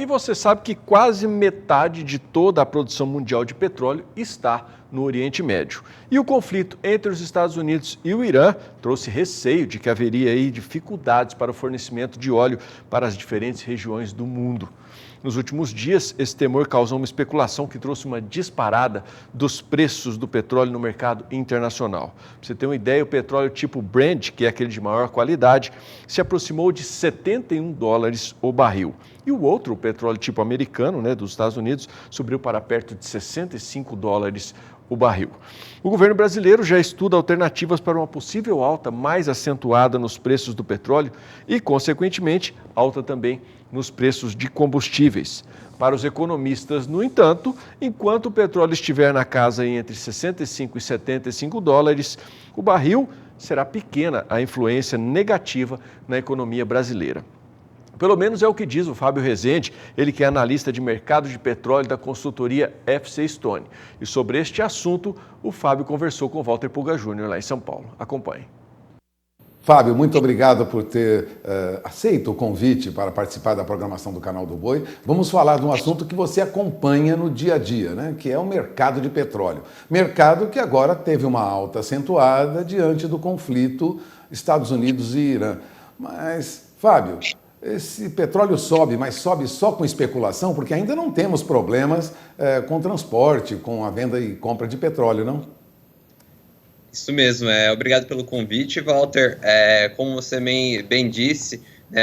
E você sabe que quase metade de toda a produção mundial de petróleo está no Oriente Médio. E o conflito entre os Estados Unidos e o Irã trouxe receio de que haveria aí dificuldades para o fornecimento de óleo para as diferentes regiões do mundo. Nos últimos dias, esse temor causou uma especulação que trouxe uma disparada dos preços do petróleo no mercado internacional. Para você ter uma ideia, o petróleo tipo Brent, que é aquele de maior qualidade, se aproximou de $71 o barril. E o outro, o petróleo tipo americano, dos Estados Unidos, subiu para perto de $65 o barril. O governo brasileiro já estuda alternativas para uma possível alta mais acentuada nos preços do petróleo e, consequentemente, alta também nos preços de combustíveis. Para os economistas, no entanto, enquanto o petróleo estiver na casa entre 65 e 75 dólares, o barril, será pequena a influência negativa na economia brasileira. Pelo menos é o que diz o Fábio Rezende, ele que é analista de mercado de petróleo da consultoria FC Stone. E sobre este assunto, o Fábio conversou com o Walter Puga Júnior lá em São Paulo. Acompanhe. Fábio, muito obrigado por ter aceito o convite para participar da programação do Canal do Boi. Vamos falar de um assunto que você acompanha no dia a dia, que é o mercado de petróleo. Mercado que agora teve uma alta acentuada diante do conflito Estados Unidos e Irã. Mas, Fábio, esse petróleo sobe, mas sobe só com especulação, porque ainda não temos problemas com transporte, com a venda e compra de petróleo, não? Isso mesmo, obrigado pelo convite, Walter. Como você bem disse,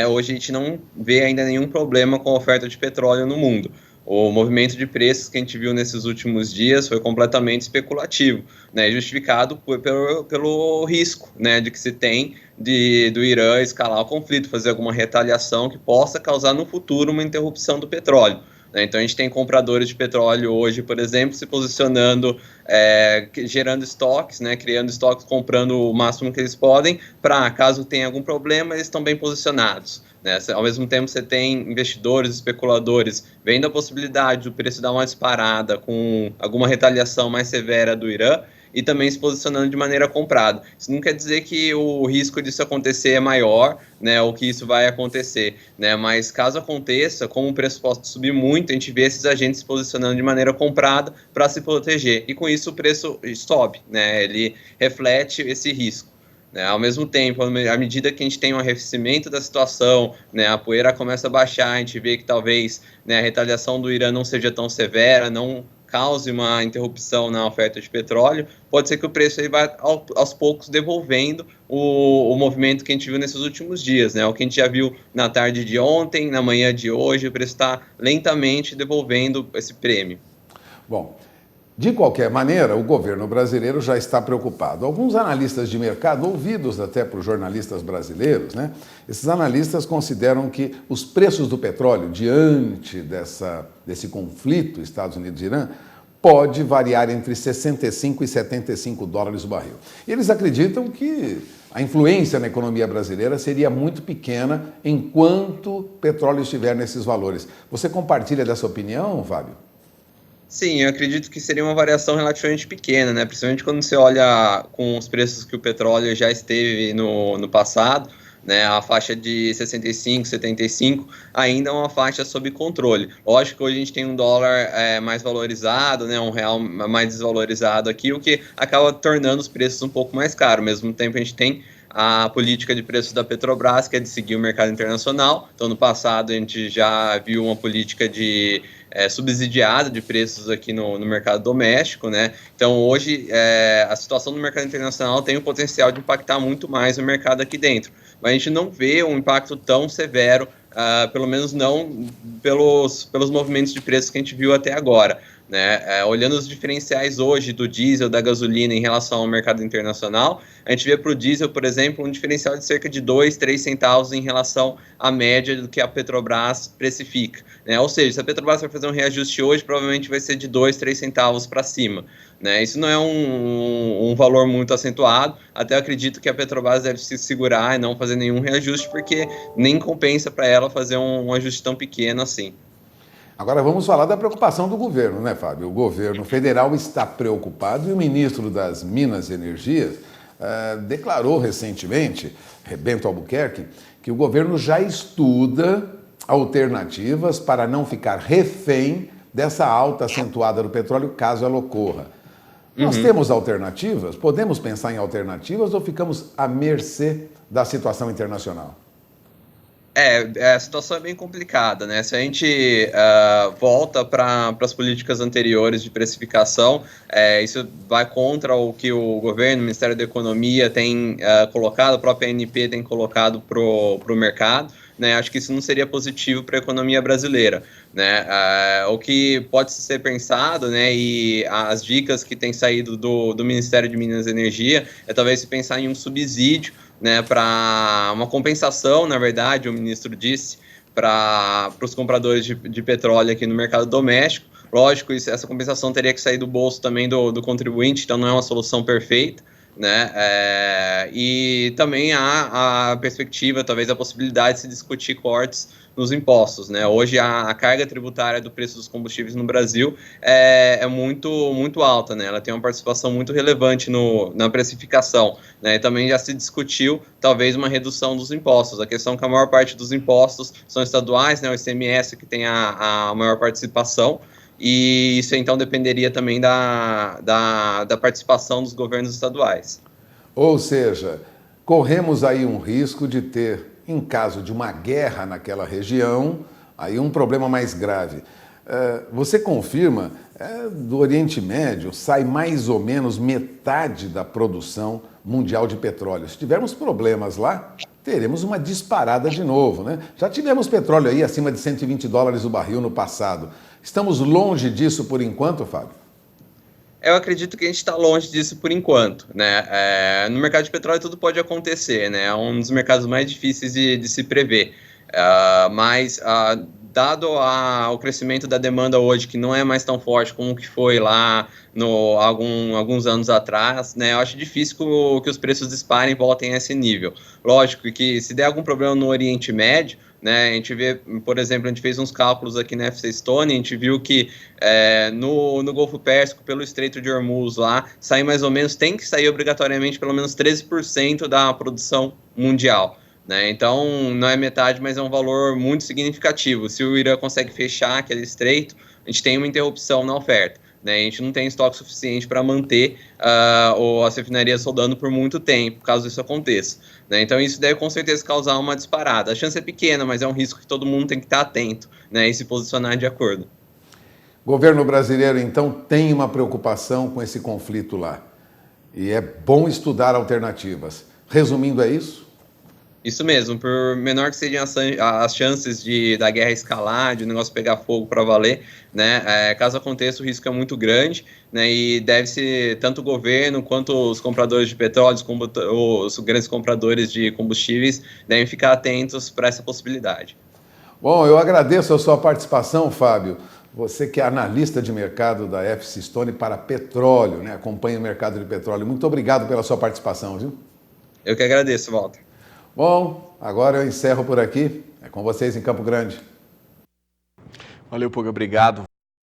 hoje a gente não vê ainda nenhum problema com a oferta de petróleo no mundo. O movimento de preços que a gente viu nesses últimos dias foi completamente especulativo, justificado pelo risco de que se tem do Irã escalar o conflito, fazer alguma retaliação que possa causar no futuro uma interrupção do petróleo. Então a gente tem compradores de petróleo hoje, por exemplo, se posicionando, gerando estoques, criando estoques, comprando o máximo que eles podem, para caso tenha algum problema, eles estão bem posicionados. Ao mesmo tempo você tem investidores, especuladores, vendo a possibilidade do preço dar uma disparada com alguma retaliação mais severa do Irã, e também se posicionando de maneira comprada. Isso não quer dizer que o risco disso acontecer é maior, ou que isso vai acontecer, mas caso aconteça, como o preço possa subir muito, a gente vê esses agentes se posicionando de maneira comprada para se proteger, e com isso o preço sobe, ele reflete esse risco. Ao mesmo tempo, à medida que a gente tem um arrefecimento da situação, a poeira começa a baixar, a gente vê que talvez a retaliação do Irã não seja tão severa, não cause uma interrupção na oferta de petróleo, pode ser que o preço aí vá aos poucos devolvendo o movimento que a gente viu nesses últimos dias, o que a gente já viu na tarde de ontem, na manhã de hoje, o preço está lentamente devolvendo esse prêmio. Bom, de qualquer maneira, o governo brasileiro já está preocupado. Alguns analistas de mercado, ouvidos até por jornalistas brasileiros, esses analistas consideram que os preços do petróleo, diante desse conflito Estados Unidos e Irã, pode variar entre 65 e 75 dólares o barril. E eles acreditam que a influência na economia brasileira seria muito pequena enquanto o petróleo estiver nesses valores. Você compartilha dessa opinião, Fábio? Sim, eu acredito que seria uma variação relativamente pequena, principalmente quando você olha com os preços que o petróleo já esteve no passado, a faixa de 65, 75 ainda é uma faixa sob controle. Lógico que hoje a gente tem um dólar mais valorizado, um real mais desvalorizado aqui, o que acaba tornando os preços um pouco mais caros. Ao mesmo tempo a gente tem a política de preços da Petrobras, que é de seguir o mercado internacional. Então, no passado, a gente já viu uma política de subsidiada de preços aqui no mercado doméstico, Então, hoje, a situação do mercado internacional tem o potencial de impactar muito mais o mercado aqui dentro. Mas a gente não vê um impacto tão severo, pelo menos não pelos movimentos de preços que a gente viu até agora. Olhando os diferenciais hoje do diesel, da gasolina em relação ao mercado internacional, a gente vê para o diesel, por exemplo, um diferencial de cerca de 2, 3 centavos em relação à média do que a Petrobras precifica. Ou seja, se a Petrobras vai fazer um reajuste hoje, provavelmente vai ser de 2, 3 centavos para cima. Isso não é um valor muito acentuado, até acredito que a Petrobras deve se segurar e não fazer nenhum reajuste, porque nem compensa para ela fazer um ajuste tão pequeno assim. Agora vamos falar da preocupação do governo, Fábio? O governo federal está preocupado e o ministro das Minas e Energia declarou recentemente, Bento Albuquerque, que o governo já estuda alternativas para não ficar refém dessa alta acentuada do petróleo, caso ela ocorra. Nós temos alternativas? Podemos pensar em alternativas ou ficamos à mercê da situação internacional? A situação é bem complicada, né? Se a gente volta para as políticas anteriores de precificação, isso vai contra o que o governo, o Ministério da Economia tem colocado, a própria ANP tem colocado para o mercado, né? Acho que isso não seria positivo para a economia brasileira, né? O que pode ser pensado, né? E as dicas que têm saído do Ministério de Minas e Energia é talvez se pensar em um subsídio, né, para uma compensação, na verdade, o ministro disse, para os compradores de petróleo aqui no mercado doméstico. Lógico, essa compensação teria que sair do bolso também do contribuinte, então não é uma solução perfeita, né? E também há a perspectiva, talvez a possibilidade de se discutir cortes nos impostos, né? Hoje a carga tributária do preço dos combustíveis no Brasil é muito alta, né? Ela tem uma participação muito relevante na precificação, né? E também já se discutiu talvez uma redução dos impostos. A questão é que a maior parte dos impostos são estaduais, né? O ICMS que tem a maior participação, e isso então dependeria também da participação dos governos estaduais. Ou seja, corremos aí um risco de ter, em caso de uma guerra naquela região, aí um problema mais grave. Você confirma, do Oriente Médio sai mais ou menos metade da produção mundial de petróleo. Se tivermos problemas lá, teremos uma disparada de novo, né? Já tivemos petróleo aí acima de $120 o barril no passado. Estamos longe disso por enquanto, Fábio? Eu acredito que a gente está longe disso por enquanto, né? No mercado de petróleo tudo pode acontecer, né? É um dos mercados mais difíceis de se prever. Mas dado o crescimento da demanda hoje, que não é mais tão forte como que foi lá alguns anos atrás, né? Eu acho difícil que os preços disparem e voltem a esse nível. Lógico que se der algum problema no Oriente Médio, né, a gente vê, por exemplo, a gente fez uns cálculos aqui na FC Stone, a gente viu que no Golfo Pérsico, pelo Estreito de Hormuz lá, tem que sair obrigatoriamente pelo menos 13% da produção mundial, né? Então, não é metade, mas é um valor muito significativo. Se o Irã consegue fechar aquele estreito, a gente tem uma interrupção na oferta, né? A gente não tem estoque suficiente para manter as refinarias rodando por muito tempo, caso isso aconteça, né? Então isso deve com certeza causar uma disparada. A chance é pequena, mas é um risco que todo mundo tem que estar atento, né, e se posicionar de acordo. O governo brasileiro, então, tem uma preocupação com esse conflito lá. E é bom estudar alternativas. Resumindo, é isso? Isso mesmo, por menor que sejam as chances da guerra escalar, de o negócio pegar fogo para valer, né? Caso aconteça, o risco é muito grande, né? E deve-se, tanto o governo quanto os compradores de petróleo, os grandes compradores de combustíveis, devem ficar atentos para essa possibilidade. Bom, eu agradeço a sua participação, Fábio. Você que é analista de mercado da FC Stone para petróleo, né? Acompanha o mercado de petróleo. Muito obrigado pela sua participação, viu? Eu que agradeço, Walter. Bom, agora eu encerro por aqui. É com vocês em Campo Grande. Valeu, Puga, obrigado.